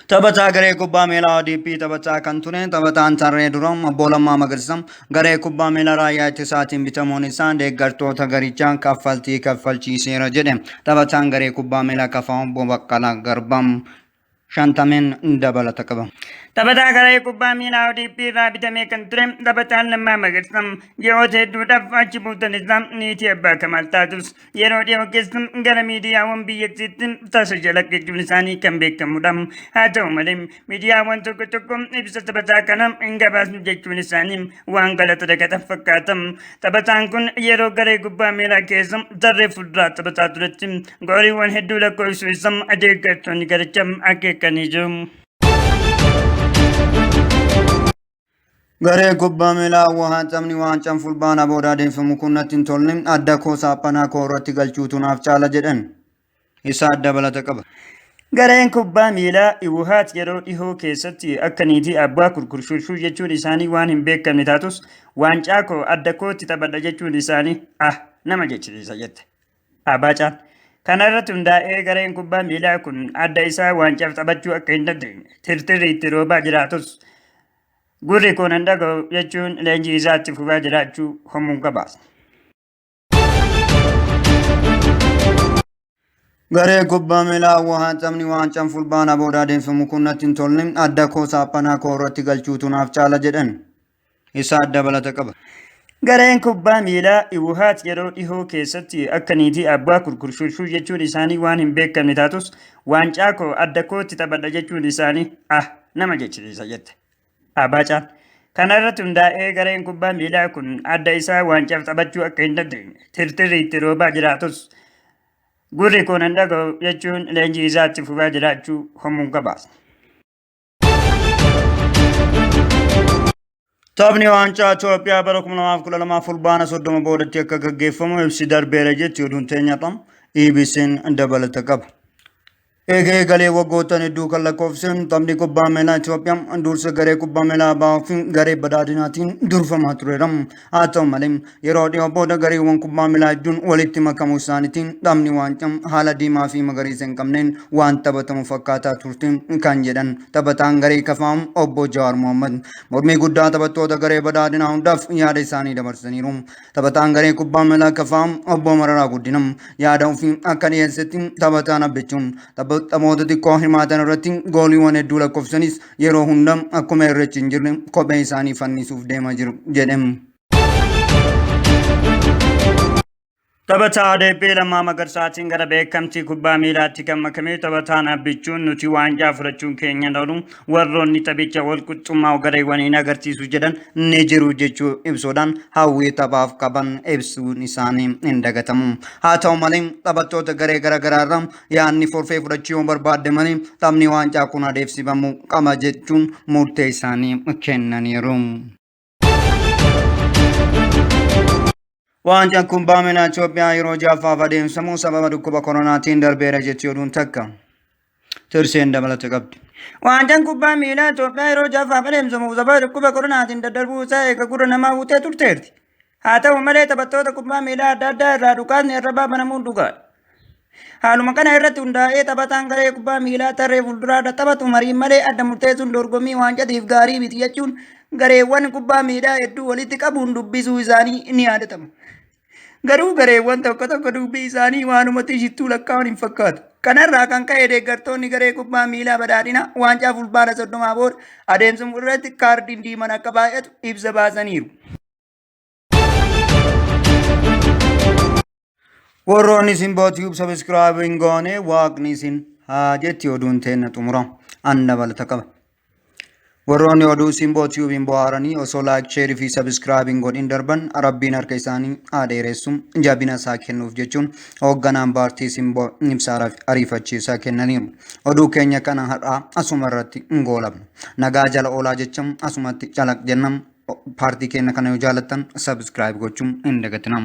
Taphataa garee kubbaa miilaa ODP taphataa kan ture taphataan tarree duraa obbo Lammaa Magarsaan garee kubbaa miilaa raayyaa ittisaatiin bitamuun isaa deeggartoota garichaa kaffalchiiseera jedhe. Taphataan garee kubbaa miilaa kafaa obbo Baqqalaa Garbaa shantameen dabalata qaba. Taphataa garee kubbaa miilaa ODP irraa bitamee kan ture taphataan Lammaa Magarsaan ji'oota hedduudhaaf achi buutan isaa niitii abbaa Kamal taatus yeroo dhiyoo keessa gara miidiyaawwan biyyattiitti taasisaa jechuun isaanii kan beekamudha. Haa ta'u malee miidiyaawwan tokko tokko ibsa taphataa kana hin gabaasnu jechuun isaanii waan galata dagatan fakkaata. Taphataan kun yeroo garee kubbaa miilaa keessa tarree fuulduraa taphataa turetti gooliiwwan hedduu lakkoofsuu isaa deeggartoonni garichaa akeekanii jiru. Garee kubbaa miilaa waan taphni waancaan fulbaana booda adeemsifamu kun natti hin tolle adda koo saaphanaa koo irratti galchuutu naaf caala jedhan isaa dabalata qaba. Gareen kubbaa miilaa Iwuhaat yeroo dhihoo keessatti akka niitii abbaa kurkurshuu jechuun isaanii waan hin beekamne taatus waancaa koo adda kootti taphadha jechuun isaanii nama jechisiisa jette. Abaacaan kana irratti hundaa'ee gareen kubbaa miilaa kun adda isaa waancaaf taphachuu akka hin dandeenye tirtirri itti roobaa jiraatus gurri kun hin dhaga'u jechuun leenjii isaatti fufaa jiraachuu homuun qabaasa. Garee kubbaa miilaa waan taphni waancaan fulbaana booda adeemsifamu kun natti hin tolle adda koo saaphanaa koo irratti galchuutu naaf caala jedhan isaa dabalata qaba. Gareen kubbaa miilaa Iwuhaat yeroo dhihoo keessatti akka niitii abbaa kurkurshuu jechuun isaanii waan hin beekamne taatus waancaa koo adda kootti taphadha jechuun isaanii nama jechisiisa jette. Abaacaan kana irratti hundaa'ee gareen kubbaa miilaa kun adda isaa waancaaf taphachuu akka hin dandeenye tirtirri itti roobaa jiraatus gurri kun hin dhaga'u jechuun leenjii isaatti fufaa jiraachuu homuun qabaasa. Taphni waancaa Itoophiyaa bara 2012 fulbaana 30 boodatti akka gaggeeffamu ibsi darbeera jetti oduun teenyadhaan EBC'n dabalata qaba. Eegee galee waggoottan hedduu kan lakkoofseen taphni kubbaa miilaa Itoophiyaa dursa garee kubbaa miilaa Baay'ee fi garee Badhaadhinaatiin durfamaa tureera. Haa ta'u malee yeroo dhiyoo booda gareewwan kubbaa miilaa hedduun walitti makamuu isaaniitiin taphni waancaa haala diimaa fi magariisa hin qabneen waan taphatamu fakkaataa turte kan jedhan taphataan garee kafaa obbo Jawaar Mohammad mormii guddaa taphattoota garee Badhaadhinaa hundaaf yaada isaanii dabarsaniiru. Taphataan garee kubbaa miilaa kafaa obbo Mararaa Guddinaa yaada ofii akka dhiyeessetti taphataan abbichuun taphoota xiqqoo hirmaatan irratti gooliiwwan hedduu lakkoofsanis yeroo hunda akkuma irratti hin jirre kophee isaanii fannisuuf deemaa jiru jedhame. Taphataa ODP Lammaa Magarsaatiin gara beekamtii kubbaa miilaatti kan makame taphataan abbichuun nuti waancaa fudhachuun keenya ta'u warroonni taphicha wal qixxummaa gareewwaniin agarsiisu jedhan ni jiru jechuu ibsuudhaan hawwii taphaaf qaban ibsuun isaanii hin dagatamu. Haa ta'u malee taphattoota garee garaagaraa irraa yaadni forfee fudhachuu barbaadde malee taphni waancaa kun adeemsifamuu qaba jechuun murtee isaanii kennaniiru. Waancaan kubbaa miilaa Itoophiyaa yeroo ja'affaaf adeemsifamu sababa dhukkuba koronaatiin darbeera jetti oduun takka tirseen dabalata qabdi. Waancaan kubbaa miilaa Itoophiyaa yeroo ja'affaaf adeemsifamu sababa dhukkuba koronaatiin daddarbuu isaa eega gurra namaa buutee turteerti. Haa ta'u malee taphattoota kubbaa miilaa adda addaa irraa dhukaasni irra baabanamuun dhugaadha. Haaluma kana irratti hundaa'ee taphataan garee kubbaa miilaa tarree fuulduraadha taphatu mariin malee adda murteessuun dorgommii waancatiif gaarii miti jechuun gareewwan kubbaa miilaa hedduu walitti qabuun dubbisuu isaanii ni yaadatama. Garuu gareewwan tokko tokko dubbii isaanii waanumatti shittuu lakkaa'uun hin fakkaatu. Kanarraa kan ka'e deeggartoonni garee kubbaa miilaa Badhaadhinaa waancaa fulbaana 30 booda adeemsifamu irratti kaardiin diiman akka baay'atu ibsa baasaniiru. Warroonni simboo tiyuub sabiskiraabiin goone waaqni isin haa jetti oduun teenna xumura dabalata qaba. Warroonni oduu simboo tiyuubiin Bohaaranii osoo laayik sheerii fi sabiskiraabiin godhin darban rabbiin harka isaanii dheeressuun jabina isaa kennuuf jechuun hoogganaan paartii simboo ibsaa ariifachiisaa kennaniiru. Oduu keenya kana har'aa asuma irratti hin goolabnu. Nagaa jala oolaa jechaan asumatti calaq jennaan paartii keenya kana yoo jaalattan sabiskiraayib gochuun hin dagatinaa.